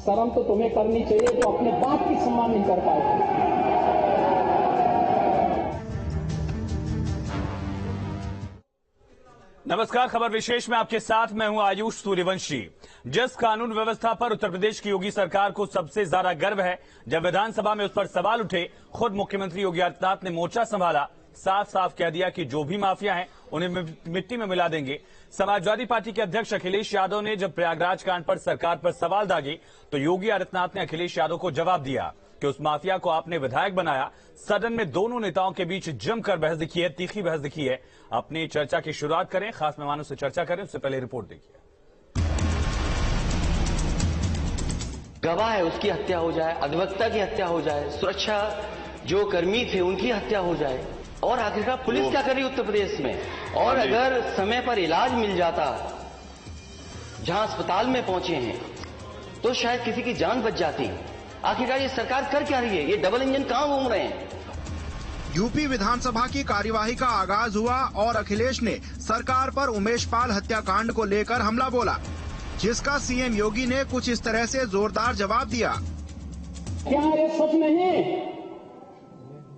शर्म तो तुम्हें करनी चाहिए जो अपने बाप की सम्मान नहीं कर पाए। नमस्कार, खबर विशेष में आपके साथ मैं हूं आयुष सूर्यवंशी। जिस कानून व्यवस्था पर उत्तर प्रदेश की योगी सरकार को सबसे ज्यादा गर्व है, जब विधानसभा में उस पर सवाल उठे, खुद मुख्यमंत्री योगी आदित्यनाथ ने मोर्चा संभाला, साफ साफ कह दिया कि जो भी माफिया हैं उन्हें मिट्टी में मिला देंगे। समाजवादी पार्टी के अध्यक्ष अखिलेश यादव ने जब प्रयागराज कांड पर सरकार पर सवाल दागे तो योगी आदित्यनाथ ने अखिलेश यादव को जवाब दिया कि उस माफिया को आपने विधायक बनाया। सदन में दोनों नेताओं के बीच जमकर बहस दिखी है, तीखी बहस दिखी है। अपनी चर्चा की शुरुआत करें, खास मेहमानों से चर्चा करें, उससे पहले रिपोर्ट देखिए। गवाह है उसकी हत्या हो जाए, अधिवक्ता की हत्या हो जाए, सुरक्षा जो कर्मी थे उनकी हत्या हो जाए, और आखिरकार पुलिस क्या कर रही उत्तर प्रदेश में? और अगर समय पर इलाज मिल जाता जहां अस्पताल में पहुंचे हैं तो शायद किसी की जान बच जाती। आखिरकार ये सरकार कर क्या रही है? ये डबल इंजन कहां घूम रहे हैं? यूपी विधानसभा की कार्यवाही का आगाज हुआ और अखिलेश ने सरकार पर उमेश पाल हत्याकांड को लेकर हमला बोला, जिसका सीएम योगी ने कुछ इस तरह से जोरदार जवाब दिया। क्या ये सच नहीं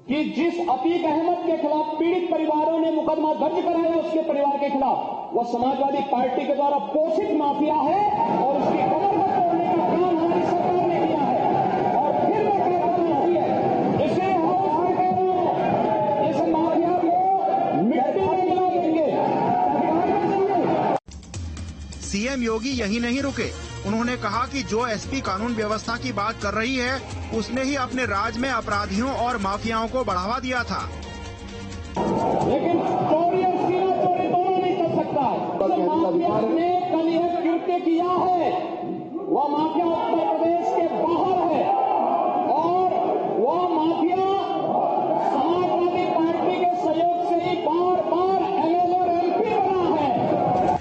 कि जिस अतीक अहमद के खिलाफ पीड़ित परिवारों ने मुकदमा दर्ज कराया उसके परिवार के खिलाफ, वह समाजवादी पार्टी के द्वारा पोषित माफिया है और उसकी कमर को तोड़ने का काम हमारी सरकार ने किया है। और फिर मैं कहता हूं इसे हम इस माफिया को मिट्टी में मिला देंगे। सीएम योगी यही नहीं रुके, उन्होंने कहा कि जो एसपी कानून व्यवस्था की बात कर रही है उसने ही अपने राज में अपराधियों और माफियाओं को बढ़ावा दिया था। लेकिन चोरी और सीना चोरी दोनों नहीं कर सकता। माफिया ने कल यह कृत्य किया है, वह माफिया उत्तर प्रदेश के बाहर है और वह माफिया समाजवादी पार्टी के सहयोग से ही बार बार एमएलए और एमपी बना है।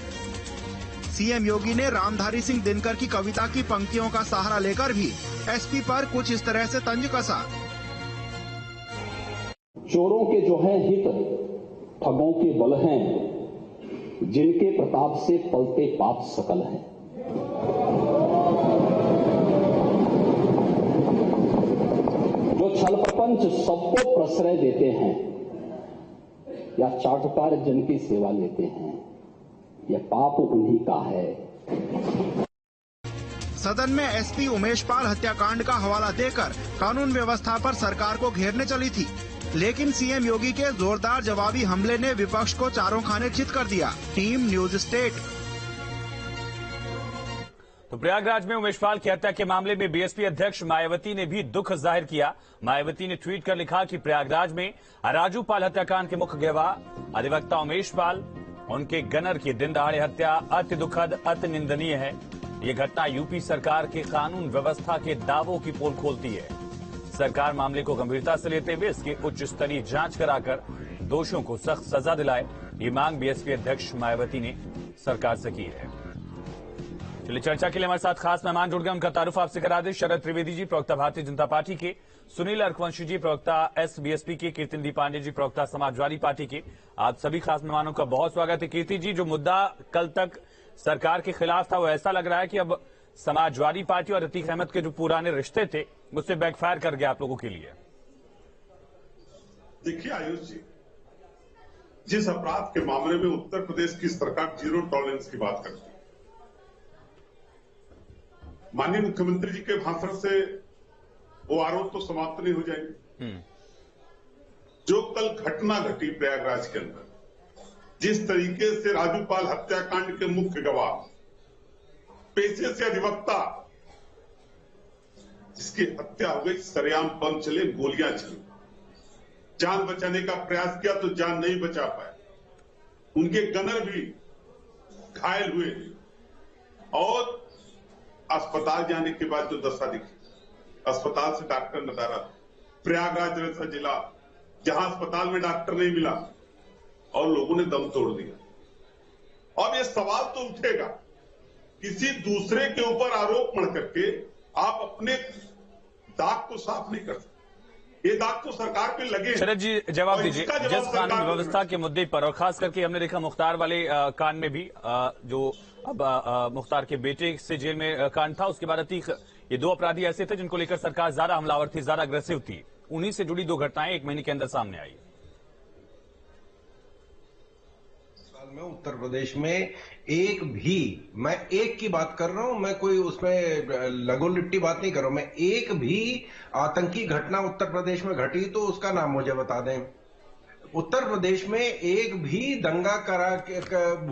सीएम योगी ने रामधारी सिंह दिनकर की कविता की पंक्तियों का सहारा लेकर भी एसपी पर कुछ इस तरह से तंज कसा। चोरों के जो है हित ठगों के बल हैं, जिनके प्रताप से पलते पाप सकल हैं। जो छल प्रपंच सबको प्रश्रय देते हैं या चाटुकार जन की सेवा लेते हैं, यह पाप उन्हीं का है। सदन में एसपी उमेश पाल हत्याकांड का हवाला देकर कानून व्यवस्था पर सरकार को घेरने चली थी, लेकिन सीएम योगी के जोरदार जवाबी हमले ने विपक्ष को चारों खाने चित कर दिया। Team news state. तो प्रयागराज में उमेश पाल की हत्या के मामले में बीएसपी अध्यक्ष मायावती ने भी दुख जाहिर किया। मायावती ने ट्वीट कर लिखा कि प्रयागराज में राजू पाल हत्याकांड के मुख्य गवाह अधिवक्ता उमेश पाल, उनके गनर की दिन दहाड़े हत्या अति दुखद, अति निंदनीय है। ये घटना यूपी सरकार के कानून व्यवस्था के दावों की पोल खोलती है। सरकार मामले को गंभीरता से लेते हुए इसकी उच्च स्तरीय जांच कराकर दोषियों को सख्त सजा दिलाए, ये मांग बीएसपी अध्यक्ष मायावती ने सरकार से की है। चलिए, चर्चा के लिए हमारे साथ खास मेहमान जुड़ गए, उनका तारुफ आपसे करा दें। शरद त्रिवेदी जी, प्रवक्ता भारतीय जनता पार्टी के, सुनील अर्कवंशी जी, प्रवक्ता एसबीएसपी के, कीर्तिनदी पांडे जी, प्रवक्ता समाजवादी पार्टी के। आप सभी खास मेहमानों का बहुत स्वागत है। कीर्ति जी, जो मुद्दा कल तक सरकार के खिलाफ था वो ऐसा लग रहा है कि अब समाजवादी पार्टी और अतीक अहमद के जो पुराने रिश्ते थे उससे बैकफायर कर गया आप लोगों के लिए। देखिए आयुष जी, जिस अपराध के मामले में उत्तर प्रदेश की सरकार जीरो टॉलरेंस की बात करती है, माननीय मुख्यमंत्री जी के भाषण से वो आरोप तो समाप्त नहीं हो जाएंगे। जो कल घटना घटी प्रयागराज के अंदर, जिस तरीके से राजू पाल हत्याकांड के मुख्य गवाह, पेशे से अधिवक्ता, जिसकी हत्या हो गई, सरेआम बम चले, गोलियां चली, जान बचाने का प्रयास किया तो जान नहीं बचा पाए, उनके गनर भी घायल हुए और अस्पताल जाने के बाद जो दशा दिखी, अस्पताल से डॉक्टर नदारा, प्रयागराज जैसा जिला जहां अस्पताल में डॉक्टर नहीं मिला और लोगों ने दम तोड़ दिया। अब ये सवाल तो उठेगा, किसी दूसरे के ऊपर आरोप मढ़ करके आप अपने दाग को साफ नहीं कर सकते। ये दाग तो सरकार पे लगे। शरद जी, जवाब दीजिए। जिस कानून व्यवस्था के मुद्दे पर, और खास करके हमने देखा मुख्तार वाले कांड में भी, जो अब मुख्तार के बेटे से जेल में कांड था, उसके बाद अतीक ये दो अपराधी ऐसे थे जिनको लेकर सरकार ज्यादा हमलावर थी, ज्यादा अग्रेसिव थी। उन्हीं से जुड़ी दो घटनाएं 1 महीने के अंदर सामने आई। साल में उत्तर प्रदेश में एक भी, मैं एक की बात कर रहा हूं, मैं कोई उसमें लघु लिट्टी बात नहीं कर रहा हूं, मैं एक भी आतंकी घटना उत्तर प्रदेश में घटी तो उसका नाम मुझे बता दें। उत्तर प्रदेश में एक भी दंगा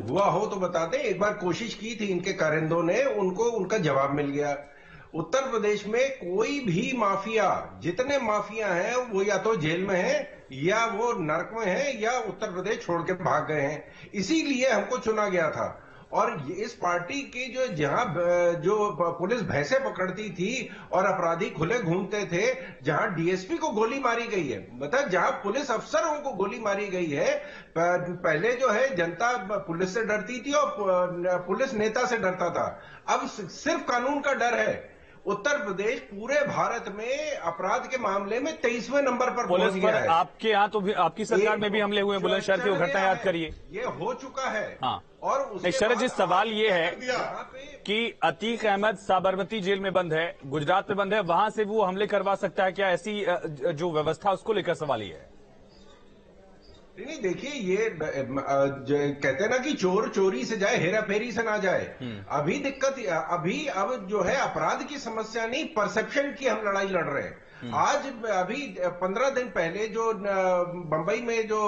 हुआ हो तो बता दें। एक बार कोशिश की थी इनके कारिंदों ने, उनको उनका जवाब मिल गया। उत्तर प्रदेश में कोई भी माफिया, जितने माफिया हैं वो या तो जेल में हैं या वो नर्क में हैं या उत्तर प्रदेश छोड़ के भाग गए हैं। इसीलिए हमको चुना गया था। और इस पार्टी की जो पुलिस भैंसे पकड़ती थी और अपराधी खुले घूमते थे, जहां डीएसपी को गोली मारी गई है, मतलब जहां पुलिस अफसरों को गोली मारी गई है, पहले जो है जनता पुलिस से डरती थी और पुलिस नेता से डरता था। अब सिर्फ कानून का डर है। उत्तर प्रदेश पूरे भारत में अपराध के मामले में 23वें नंबर पर पहुंच गया है। आपके यहाँ तो भी, आपकी सरकार में भी हमले हुए बुलंदशहर की वो घटना याद करिए। ये हो चुका है। हाँ, और शरद जी, सवाल ये है कि अतीक अहमद साबरमती जेल में बंद है, गुजरात में बंद है, वहां से वो हमले करवा सकता है क्या? ऐसी जो व्यवस्था उसको लेकर सवाल ये है। नहीं, देखिए, ये कहते हैं ना कि चोर चोरी से जाए, हेरा फेरी से ना जाए। अभी दिक्कत, अब जो है अपराध की समस्या नहीं, परसेप्शन की हम लड़ाई लड़ रहे हैं। आज अभी 15 दिन पहले जो बंबई में जो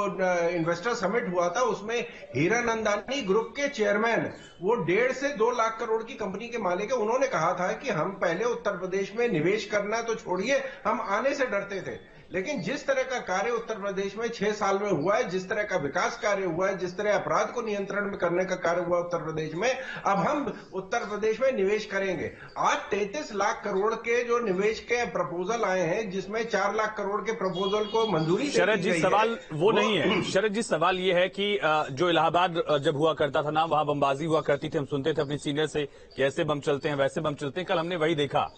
इन्वेस्टर समिट हुआ था, उसमें हीरानंदानी ग्रुप के चेयरमैन, वो 1.5 से 2 लाख करोड़ की कंपनी के मालिक है, उन्होंने कहा था कि हम पहले उत्तर प्रदेश में निवेश करना तो छोड़िए, हम आने से डरते थे। लेकिन जिस तरह का कार्य उत्तर प्रदेश में 6 साल में हुआ है, जिस तरह का विकास कार्य हुआ है, जिस तरह अपराध को नियंत्रण में करने का कार्य हुआ उत्तर प्रदेश में, अब हम उत्तर प्रदेश में निवेश करेंगे। आज 33 लाख करोड़ के जो निवेश के प्रपोजल आए हैं, जिसमें 4 लाख करोड़ के प्रपोजल को मंजूरी शरद जी, सवाल वो नहीं है। शरद जी, सवाल ये है कि जो इलाहाबाद जब हुआ करता था ना, वहां बमबाजी हुआ करती थी, हम सुनते थे अपने सीनियर से कि ऐसे बम चलते हैं, वैसे बम चलते हैं। कल हमने वही देखा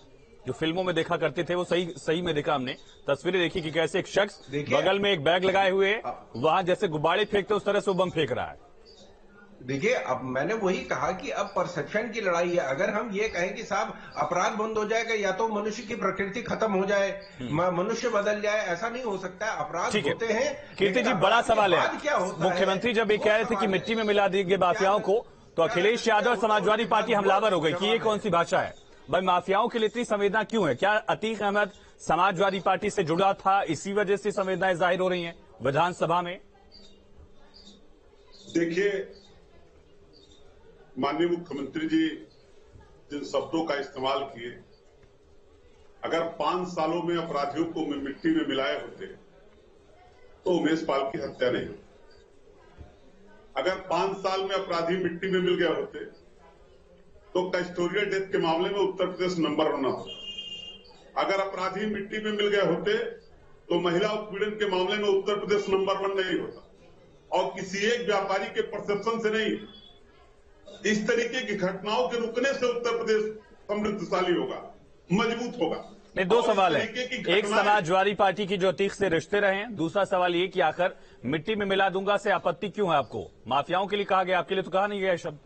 जो फिल्मों में देखा करते थे, वो सही में देखा हमने। तस्वीरें देखी कि कैसे एक शख्स बगल में एक बैग लगाए हुए वहां जैसे गुब्बारे फेंकते उस तरह से वो बम फेंक रहा है। देखिए, अब मैंने वही कहा कि अब परसेप्शन की लड़ाई है। अगर हम ये कहें कि साहब अपराध बंद हो जाएगा, या तो मनुष्य की प्रकृति खत्म हो जाए, मनुष्य बदल जाए, ऐसा नहीं हो सकता। अपराध होते हैं। कीर्ति जी, बड़ा सवाल है। मुख्यमंत्री जब ये कह रहे थे कि मिट्टी में मिला देंगे माफियाओं को, तो अखिलेश यादव और समाजवादी पार्टी हमलावर हो गई कि ये कौन सी भाषा है भाई? माफियाओं के लिए इतनी संवेदना क्यों है? क्या अतीक अहमद समाजवादी पार्टी से जुड़ा था, इसी वजह से संवेदनाएं जाहिर हो रही हैं विधानसभा में? देखिए, माननीय मुख्यमंत्री जी जिन शब्दों का इस्तेमाल किए, अगर 5 सालों में अपराधियों को मिट्टी में मिलाए होते तो उमेश पाल की हत्या नहीं होती। अगर 5 साल में अपराधी मिट्टी में मिल गए होते तो कस्टोरियल डेथ के मामले में उत्तर प्रदेश नंबर 1 होता। अगर अपराधी मिट्टी में मिल गए होते तो महिला उत्पीड़न के मामले में उत्तर प्रदेश नंबर 1 नहीं होता। और किसी एक व्यापारी के परसेप्शन से नहीं, इस तरीके की घटनाओं के रुकने से उत्तर प्रदेश समृद्धशाली होगा, मजबूत होगा। नहीं, 2 सवाल है। एक, समाजवादी पार्टी की जो अतीक से रिश्ते रहे हैं। दूसरा सवाल ये कि आखिर मिट्टी में मिला दूंगा से आपत्ति क्यों है आपको? माफियाओं के लिए कहा गया, आपके लिए तो कहा नहीं गया शब्द।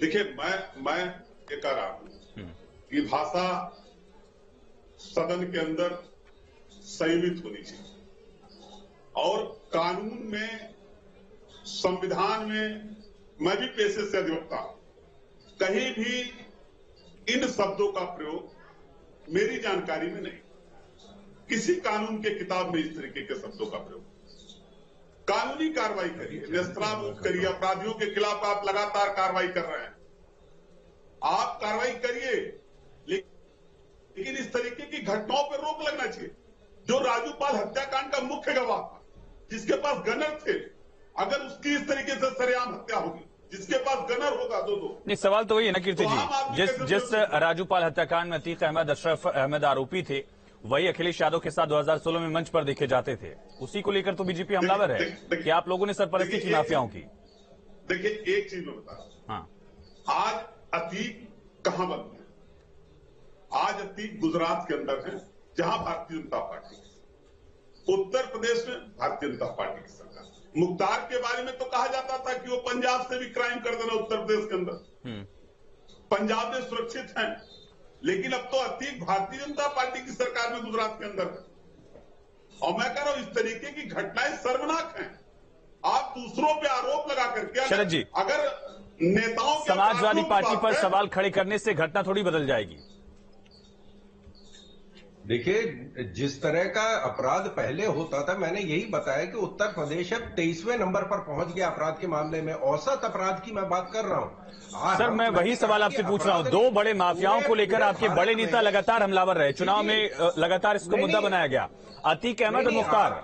देखिए, मैं ये कह रहा हूं कि भाषा सदन के अंदर संयमित होनी चाहिए और कानून में, संविधान में, मैं भी पेशे से अधिवक्ता हूं, कहीं भी इन शब्दों का प्रयोग मेरी जानकारी में नहीं, किसी कानून के किताब में इस तरीके के शब्दों का प्रयोग। कानूनी कार्रवाई करिए, नेस्तनाबूद करिए। अपराधियों के खिलाफ आप लगातार कार्रवाई कर रहे हैं, आप कार्रवाई करिए, लेकिन इस तरीके की घटनाओं पर रोक लगना चाहिए। जो राजू पाल हत्याकांड का मुख्य गवाह था, जिसके पास गनर थे, अगर उसकी इस तरीके से सरेआम हत्या होगी, जिसके पास गनर होगा दो नहीं, सवाल तो वही है ना कीर्ति जी, जिस राजू पाल हत्याकांड में अतीक अहमद, अशरफ अहमद आरोपी थे, वही अखिलेश यादव के साथ 2016 में मंच पर देखे जाते थे। उसी को लेकर तो बीजेपी हमलावर है कि आप लोगों ने सरपरस्ती की माफियाओं की। देखिए, एक चीज मैं बता रहा हूं। हाँ, आज अतीक कहां बंद है? आज अतीक गुजरात के अंदर है, जहां भारतीय जनता पार्टी, उत्तर प्रदेश में भारतीय जनता पार्टी की सरकार। मुख्तार के बारे में तो कहा जाता था कि वो पंजाब से भी क्राइम कर देना उत्तर प्रदेश के अंदर। पंजाब में सुरक्षित हैं, लेकिन अब तो अतीक भारतीय जनता पार्टी की सरकार में गुजरात के अंदर है। और मैं कह रहा हूं इस तरीके की घटनाएं शर्मनाक हैं। आप दूसरों पे आरोप लगा करके शरद जी, अगर नेताओं के समाजवादी अपराधों की पार्टी बात पर है, सवाल खड़े करने से घटना थोड़ी बदल जाएगी। देखिए, जिस तरह का अपराध पहले होता था, मैंने यही बताया कि उत्तर प्रदेश अब 23वें नंबर पर पहुंच गया अपराध के मामले में। औसत अपराध की मैं बात कर रहा हूं। सर, मैं वही सवाल आपसे पूछ रहा हूं। दो बड़े माफियाओं को लेकर आपके बड़े नेता लगातार हमलावर रहे, चुनाव में लगातार इसको मुद्दा बनाया गया। अतीक अहमद और मुख्तार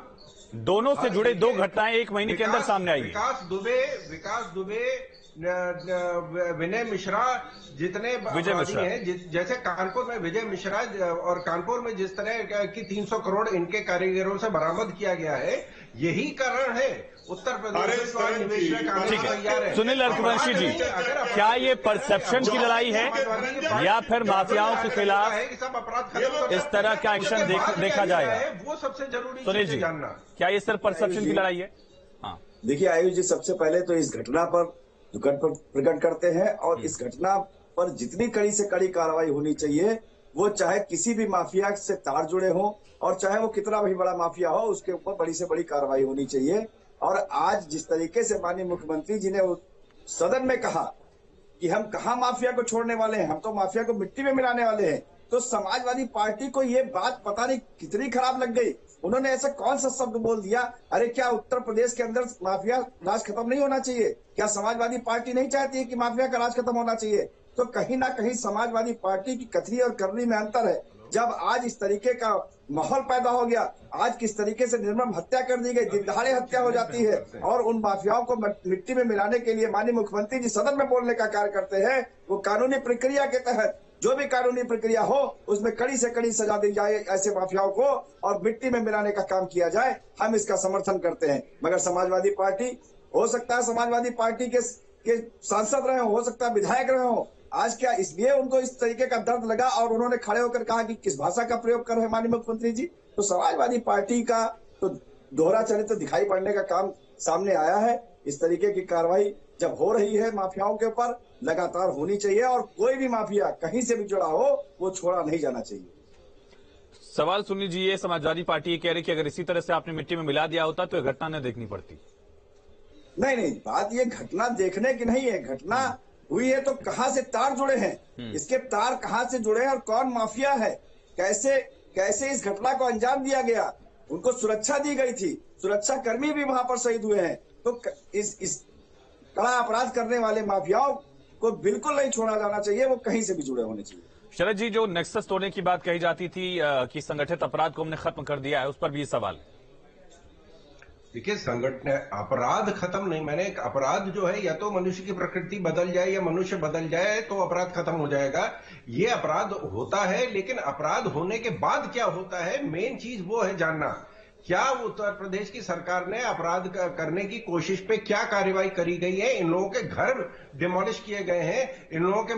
दोनों से जुड़े दो घटनाएं एक महीने के अंदर सामने आई। विकास दुबे, विनय मिश्रा जितने अपराधी हैं, जैसे कानपुर में विजय मिश्रा और कानपुर में जिस तरह की 300 करोड़ इनके कारीगरों से बरामद किया गया है, यही कारण है उत्तर प्रदेश में निवेश में ठीक है। सुनील रघुवंशी जी, क्या ये परसेप्शन की लड़ाई है या फिर माफियाओं के खिलाफ इस तरह का एक्शन देखा जाएगा? वो सबसे जरूरी सुनील जी, जानना, क्या ये सिर्फ परसेप्शन की लड़ाई है? हाँ, देखिए आयुष जी, सबसे पहले तो इस घटना पर दुखद प्रकट करते हैं और इस घटना पर जितनी कड़ी से कड़ी कार्रवाई होनी चाहिए, वो चाहे किसी भी माफिया से तार जुड़े हो और चाहे वो कितना भी बड़ा माफिया हो, उसके ऊपर बड़ी से बड़ी कार्रवाई होनी चाहिए। और आज जिस तरीके से माननीय मुख्यमंत्री जी ने सदन में कहा कि हम कहां माफिया को छोड़ने वाले हैं, हम तो माफिया को मिट्टी में मिलाने वाले हैं, तो समाजवादी पार्टी को ये बात पता नहीं कितनी खराब लग गई। उन्होंने ऐसा कौन सा शब्द बोल दिया, अरे क्या उत्तर प्रदेश के अंदर माफिया राज खत्म नहीं होना चाहिए? क्या समाजवादी पार्टी नहीं चाहती है कि माफिया का राज खत्म होना चाहिए? तो कहीं ना कहीं समाजवादी पार्टी की कथनी और करनी में अंतर है। जब आज इस तरीके का माहौल पैदा हो गया, आज किस तरीके से निर्मम हत्या कर दी गई, दिनदहाड़े हत्या हो जाती है, और उन माफियाओं को मिट्टी में मिलाने के लिए माननीय मुख्यमंत्री जी सदन में बोलने का कार्य करते हैं। वो कानूनी प्रक्रिया के तहत जो भी कानूनी प्रक्रिया हो उसमें कड़ी से कड़ी सजा दी जाए ऐसे माफियाओं को और मिट्टी में मिलाने का काम किया जाए, हम इसका समर्थन करते हैं। मगर समाजवादी पार्टी, हो सकता है समाजवादी पार्टी के सांसद रहे हो सकता है विधायक रहे हो, आज क्या इसलिए उनको इस तरीके का दर्द लगा और उन्होंने खड़े होकर कहा कि किस भाषा का प्रयोग कर रहे हैं माननीय मुख्यमंत्री जी? तो समाजवादी पार्टी का तो दोहरा चरित्र दिखाई पड़ने का काम सामने आया है। इस तरीके की कार्रवाई जब हो रही है माफियाओं के ऊपर, लगातार होनी चाहिए और कोई भी माफिया कहीं से भी जुड़ा हो वो छोड़ा नहीं जाना चाहिए। सवाल सुन लीजिए, ये समाजवादी पार्टी ये कह रही कि अगर इसी तरह से आपने मिट्टी में मिला दिया होता तो ये घटना न देखनी पड़ती। नहीं, बात ये घटना देखने की नहीं है। घटना हुई है तो कहां से तार जुड़े हैं, इसके तार कहां से जुड़े हैं और कौन माफिया है, कैसे इस घटना को अंजाम दिया गया, उनको सुरक्षा दी गई थी, सुरक्षा कर्मी भी वहां पर शहीद हुए हैं। तो इस कड़ा अपराध करने वाले माफियाओं को बिल्कुल नहीं छोड़ा जाना चाहिए, वो कहीं से भी जुड़े होने चाहिए। शरद जी, जो नेक्सस तोड़ने की बात कही जाती थी कि संगठित अपराध को हमने खत्म कर दिया है, उस पर भी सवाल। देखिए, संगठन अपराध खत्म नहीं, मैंने एक अपराध जो है या तो मनुष्य की प्रकृति बदल जाए या मनुष्य बदल जाए तो अपराध खत्म हो जाएगा। ये अपराध होता है, लेकिन अपराध होने के बाद क्या होता है, मेन चीज वो है जानना। क्या उत्तर प्रदेश की सरकार ने अपराध करने की कोशिश पे क्या कार्रवाई करी गई है? इन लोगों के घर डिमोलिश किए गए हैं, इन लोगों के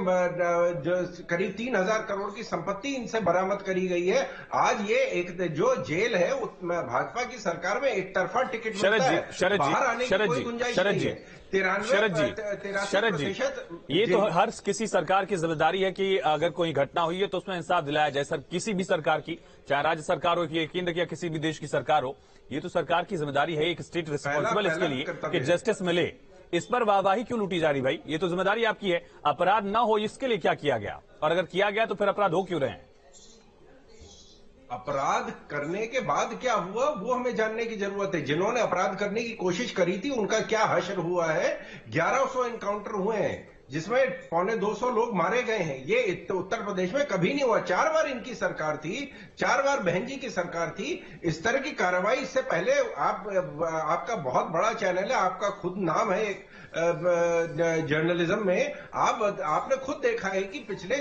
जो करीब 3000 करोड़ की संपत्ति इनसे बरामद करी गई है। आज ये एक जो जेल है भाजपा की सरकार में एक तरफा टिकट मिलता है, बाहर आने की कोई गुंजाइश नहीं है। शरद जी, ये तो हर किसी सरकार की जिम्मेदारी है कि अगर कोई घटना हुई है तो उसमें इंसाफ दिलाया जाए। सर, किसी भी सरकार की, चाहे राज्य सरकार हो या केंद्र या किसी भी देश की सरकार हो, ये तो सरकार की जिम्मेदारी है, एक स्टेट रिस्पॉन्सिबल इसके लिए कि जस्टिस मिले। इस पर वाहवाही क्यों लूटी जा रही भाई? ये तो जिम्मेदारी आपकी है। अपराध ना हो इसके लिए क्या किया गया, और अगर किया गया तो फिर अपराध हो क्यों रहे हैं? अपराध करने के बाद क्या हुआ वो हमें जानने की जरूरत है। जिन्होंने अपराध करने की कोशिश करी थी उनका क्या हश्र हुआ है। 1100 एनकाउंटर हुए हैं जिसमें 250 लोग मारे गए हैं। ये उत्तर प्रदेश में कभी नहीं हुआ। 4 बार इनकी सरकार थी, 4 बार बहन जी की सरकार थी। इस तरह की कार्रवाई इससे पहले आपका बहुत बड़ा चैनल है, आपका खुद नाम है जर्नलिज्म में, आपने खुद देखा है कि पिछले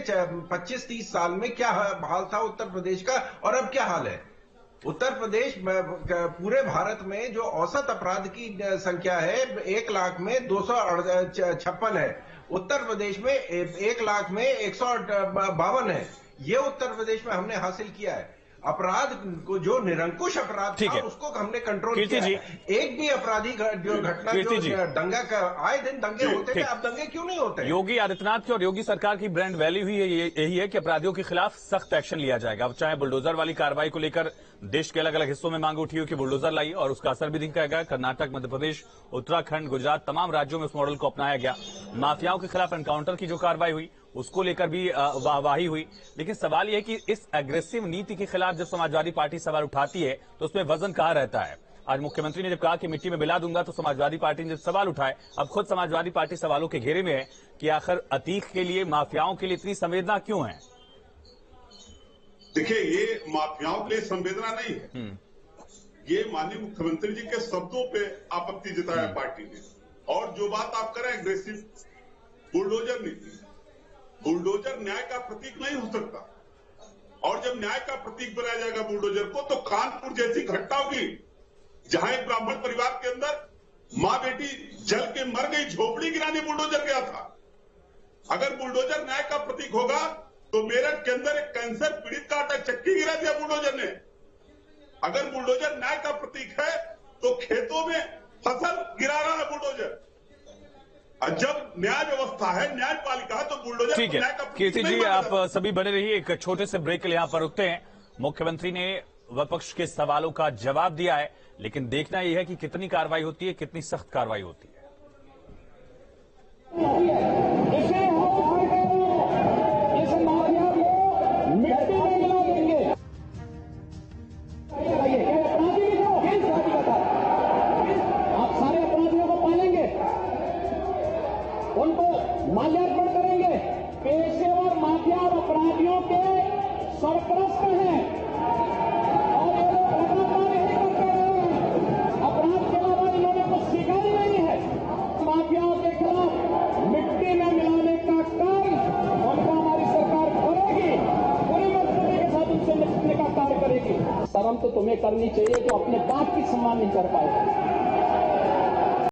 25-30 साल में क्या हाल था उत्तर प्रदेश का और अब क्या हाल है। उत्तर प्रदेश पूरे भारत में जो औसत अपराध की संख्या है 1 लाख में 256 है, उत्तर प्रदेश में 1 लाख में 152 है। ये उत्तर प्रदेश में हमने हासिल किया है। अपराध को, जो निरंकुश अपराध ठीक था है। उसको हमने कंट्रोल कीर्ति किया जी। है। एक भी आपराधी जो घटना, कीर्ति जी। जो दंगा का आए दिन दंगे होते थे, ठीक। अब दंगे क्यों नहीं होते? योगी आदित्यनाथ की और योगी सरकार की ब्रांड वैल्यू ही यही है कि अपराधियों के खिलाफ सख्त एक्शन लिया जाएगा। अब चाहे बुलडोजर वाली कार्रवाई को लेकर देश के अलग अलग हिस्सों में मांग उठी हो कि बुलडोजर लाइए, और उसका असर भी दिखेगा। कर्नाटक, मध्य प्रदेश, उत्तराखंड, गुजरात, तमाम राज्यों में उस मॉडल को अपनाया गया। माफियाओं के खिलाफ एनकाउंटर की जो कार्रवाई हुई उसको लेकर भी वाहवाही हुई। लेकिन सवाल यह है कि इस एग्रेसिव नीति के खिलाफ जब समाजवादी पार्टी सवाल उठाती है तो उसमें वजन कहां रहता है? आज मुख्यमंत्री ने जब कहा कि मिट्टी में मिला दूंगा, तो समाजवादी पार्टी ने जब सवाल उठाए, अब खुद समाजवादी पार्टी सवालों के घेरे में है कि आखिर अतीक के लिए, माफियाओं के लिए इतनी संवेदना क्यों है? देखिए, ये माफियाओं के लिए संवेदना नहीं है, ये माननीय मुख्यमंत्री जी के शब्दों पे आपत्ति जताया पार्टी ने। और जो बात आप करें एग्रेसिव बुलडोजर नीति, बुलडोजर न्याय का प्रतीक नहीं हो सकता। और जब न्याय का प्रतीक बनाया जाएगा बुलडोजर को, तो कानपुर जैसी घटना होगी जहां एक ब्राह्मण परिवार के अंदर मां बेटी जल के मर गई, झोपड़ी गिराने बुलडोजर गया था। अगर बुलडोजर न्याय का प्रतीक होगा तो मेरठ के अंदर एक कैंसर पीड़ित का आटा चक्की गिरा दिया बुलडोजर ने। अगर बुलडोजर न्याय का प्रतीक है तो खेतों में फसल गिरा रहा है बुलडोजर। जब न्याय व्यवस्था है, न्यायपालिका है, तो बुलडोजर ठीक है। कीर्ति जी, आप सभी बने रहिए, एक छोटे से ब्रेक के लिए यहां पर रुकते हैं। मुख्यमंत्री ने विपक्ष के सवालों का जवाब दिया है, लेकिन देखना यह है कि कितनी कार्रवाई होती है, कितनी सख्त कार्रवाई होती है। उनको माल्यार्पण करेंगे। पेशेवर माफिया और अपराधियों के सरपरस्त हैं और ये लोग लगातार यही करते रहे हैं। अपराध के अलावा इन्होंने कुछ सीखा ही नहीं है। माफियाओं के खिलाफ मिट्टी में मिलाने का काम उनका हमारी सरकार करेगी, पूरी मजबूती के साथ उनसे निपटने का कार्य करेगी। शर्म तो तुम्हें करनी चाहिए जो अपने बाप की सम्मान नहीं कर पाए।